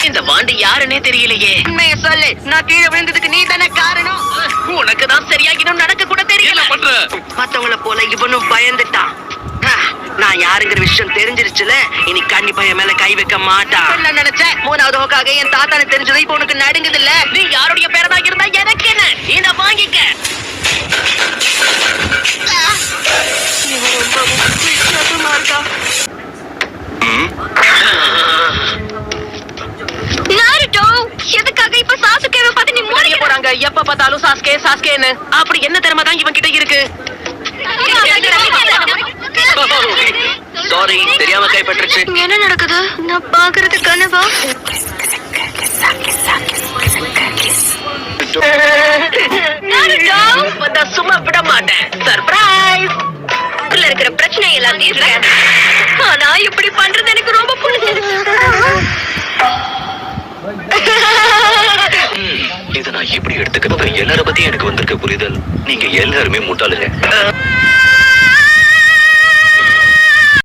இந்த வாண்டி யாருன்னே தெரியலையே. உண்மைய சொல்லு, நான் கீழே விழுந்ததுக்கு நீ தானே காரணம். உனக்கு தான் சரியாகிடும் நடக்க கூட தெரியல. மத்தவங்கள போல இவனும் பயந்துட்டான். நான் யாருங்கிற விஷயம் தெரிஞ்சிருச்சுல, இனி கண்டிப்பா என் மேல கை வைக்க மாட்டான். நினைச்சேன் மூணாவது ஹோக்காக என் தாத்தான தெரிஞ்சது இப்ப உனக்கு நடுங்குது இல்ல. நீ யாருடைய பேரனா இருந்தா எனக்கு என்ன, இத வாங்கிக்க. எதுக்காக இப்ப சாசுகேவை பார்த்து நீ மூடிக்க போறாங்க? எப்ப பார்த்தாலும் சாஸ்கே சாஸ்கேன்னு. அப்படி என்ன திறமை தான் இவன் கிட்ட இருக்கு? சாரி, தெரியாம கைப்பற்றுச்சு. என்ன நடக்குது? நான் பாக்குறது கனவா? சும்மா விட மாட்டேன். சர்ப்ரைஸ். இருக்கிற பிரச்சனை எல்லாம் தீர்க்கிறேன். ஆனா இப்படி பண்றது எனக்கு ரொம்ப பிடிச்சிருக்கு. இதை நான் எப்படி எடுத்துக்கிறது? எல்லார பத்தியும் எனக்கு வந்திருக்க புரிதல், நீங்க எல்லாருமே முட்டாளுங்க.